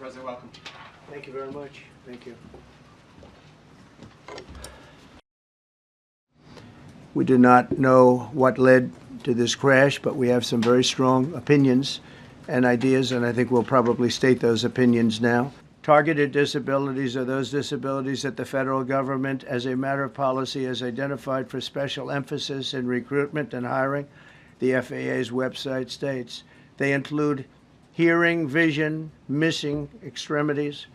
President, welcome. Thank you very much. Thank you. We do not know what led to this crash, but we have some very strong opinions and ideas, and I think we'll probably state those opinions now. Targeted disabilities are those disabilities that the federal government, as a matter of policy, has identified for special emphasis in recruitment and hiring. The FAA's website states they include hearing, vision, missing extremities,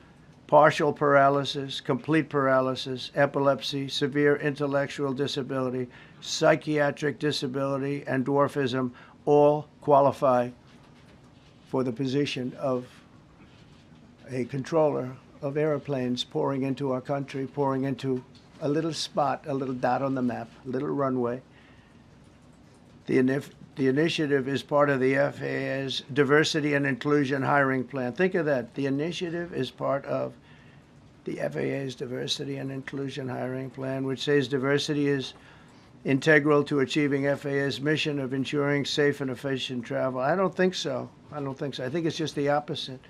partial paralysis, complete paralysis, epilepsy, severe intellectual disability, psychiatric disability, and dwarfism all qualify for the position of a controller of airplanes pouring into our country, pouring into a little spot, a little dot on the map, a little runway. The initiative is part of the FAA's diversity and inclusion hiring plan. Think of that. The initiative is part of the FAA's diversity and inclusion hiring plan, which says diversity is integral to achieving FAA's mission of ensuring safe and efficient travel. I don't think so. I think it's just the opposite.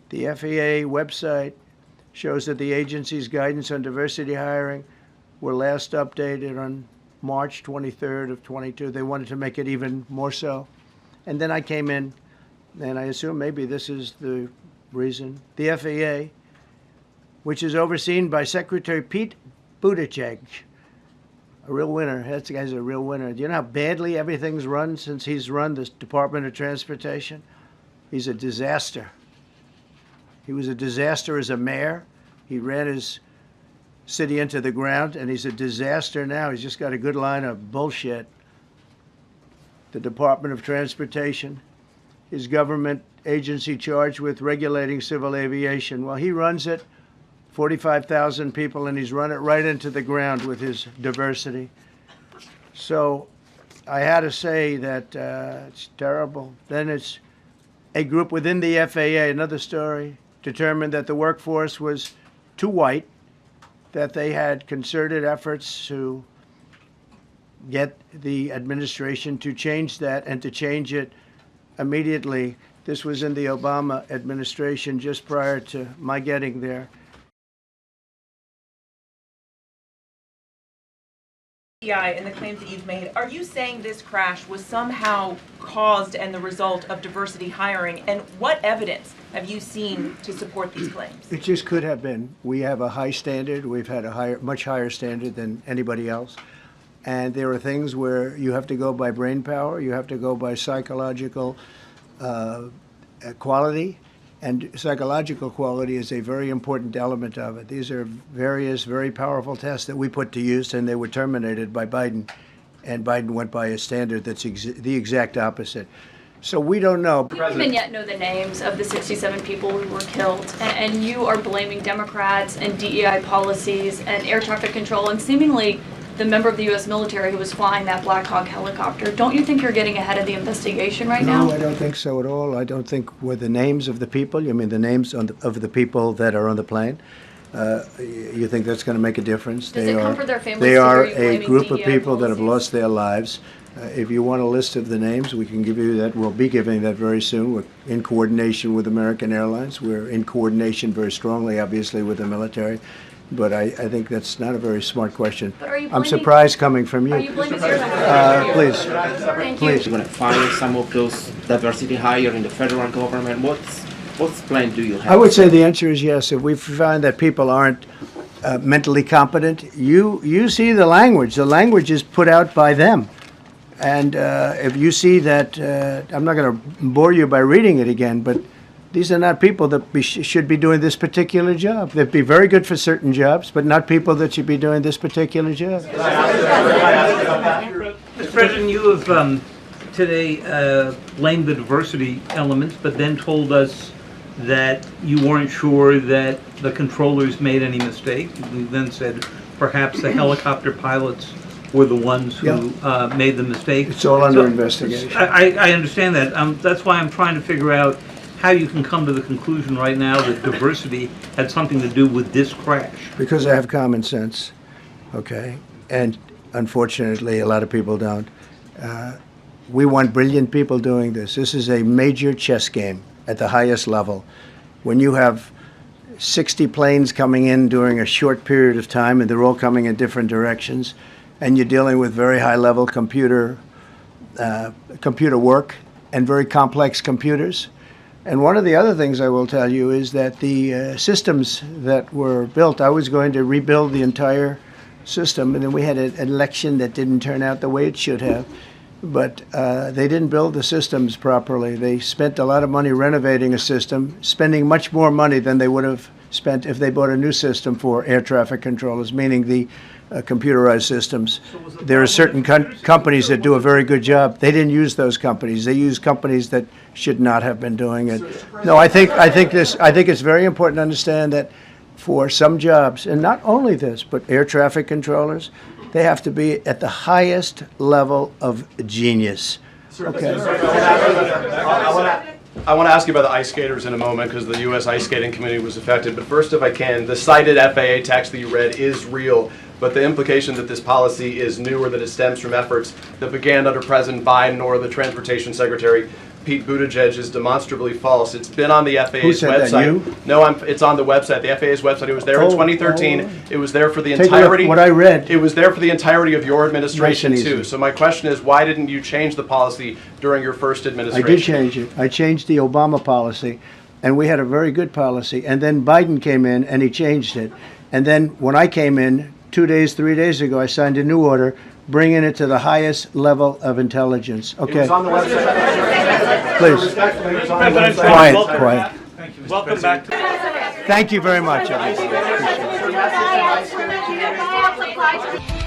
The FAA website shows that the agency's guidance on diversity hiring were last updated on March 23rd of 22. They wanted to make it even more so. And then I came in, and I assume maybe this is the reason. The FAA, which is overseen by Secretary Pete Buttigieg, a real winner. That guy's a real winner. Do you know how badly everything's run since he's run this Department of Transportation? He's a disaster. He was a disaster as a mayor. He ran his city into the ground, and he's a disaster now. He's just got a good line of bullshit. The Department of Transportation is government agency charged with regulating civil aviation. Well, he runs it, 45,000 people, and he's run it right into the ground with his diversity. So I had to say that it's terrible. Then it's a group within the FAA, another story, determined that the workforce was too white, that they had concerted efforts to get the administration to change that and to change it immediately. This was in the Obama administration just prior to my getting there. And the claims that you've made, are you saying this crash was somehow caused and the result of diversity hiring? And what evidence have you seen to support these claims? It just could have been. We have a high standard. We've had a much higher standard than anybody else. And there are things where you have to go by brain power. You have to go by psychological quality. And psychological quality is a very important element of it. These are various very powerful tests that we put to use, and they were terminated by Biden. And Biden went by a standard that's the exact opposite. So we don't know. We don't even yet know the names of the 67 people who were killed. And you are blaming Democrats and DEI policies and air traffic control and seemingly the member of the U.S. military who was flying that Black Hawk helicopter. Don't you think you're getting ahead of the investigation right now? No, I don't think so at all. I don't think with the names of the people, you mean the names of the people that are on the plane, you think that's going to make a difference? Does it comfort their families? They are to hear you a group of DEI people that have policies? lost their lives. If you want a list of the names, we can give you that. We'll be giving that very soon. We're in coordination with American Airlines. We're in coordination very strongly, obviously, with the military. But I think that's not a very smart question. But are you I'm blaming- surprised coming from you. Are you blaming air Please. Thank you. Please. You're going to fire some of those diversity hire in the federal government. What plan do you have? I would say the answer is yes. If we find that people aren't mentally competent, you see the language. The language is put out by them. And if you see that, I'm not going to bore you by reading it again, but these are not people that should be doing this particular job. They'd be very good for certain jobs, but not people that should be doing this particular job. Mr. President, you have today blamed the diversity elements, but then told us that you weren't sure that the controllers made any mistake. You then said perhaps the helicopter pilots were the ones who made the mistake. It's all under investigation. I understand that. That's why I'm trying to figure out how you can come to the conclusion right now that diversity had something to do with this crash. Because I have common sense, okay? And unfortunately, a lot of people don't. We want brilliant people doing this. This is a major chess game at the highest level. when you have 60 planes coming in during a short period of time, and they're all coming in different directions, and you're dealing with very high-level computer work and very complex computers. And one of the other things I will tell you is that the systems that were built, I was going to rebuild the entire system, and then we had an election that didn't turn out the way it should have. But they didn't build the systems properly. They spent a lot of money renovating a system, spending much more money than they would have spent if they bought a new system for air traffic controllers, meaning the computerized systems. There are certain companies that do a very good job. They didn't use those companies. They used companies that should not have been doing it. No, I think it's very important to understand that for some jobs, and not only this, but air traffic controllers, they have to be at the highest level of genius. Okay. I want to ask you about the ice skaters in a moment because the U.S. ice skating community was affected. But first, if I can, the cited FAA text that you read is real. But the implication that this policy is new or that it stems from efforts that began under President Biden or the Transportation Secretary Pete Buttigieg is demonstrably false. It's been on the FAA's Who said website. That, you? No, it's on the website, the FAA's website. It was there in 2013. It was there for the Take entirety. a look, what I read. It was there for the entirety of your administration Nice and too. easy. So my question is, why didn't you change the policy during your first I administration? did change it. I changed the Obama policy, and we had a very good policy. And then Biden came in, and he changed it. And then when I came in 3 days ago, I signed a new order bringing it to the highest level of intelligence. Okay. It was on the website. Please. Respectfully, it was on the President website. Trump, Quiet. Thank you, welcome back to Thank you very much, everybody. Your message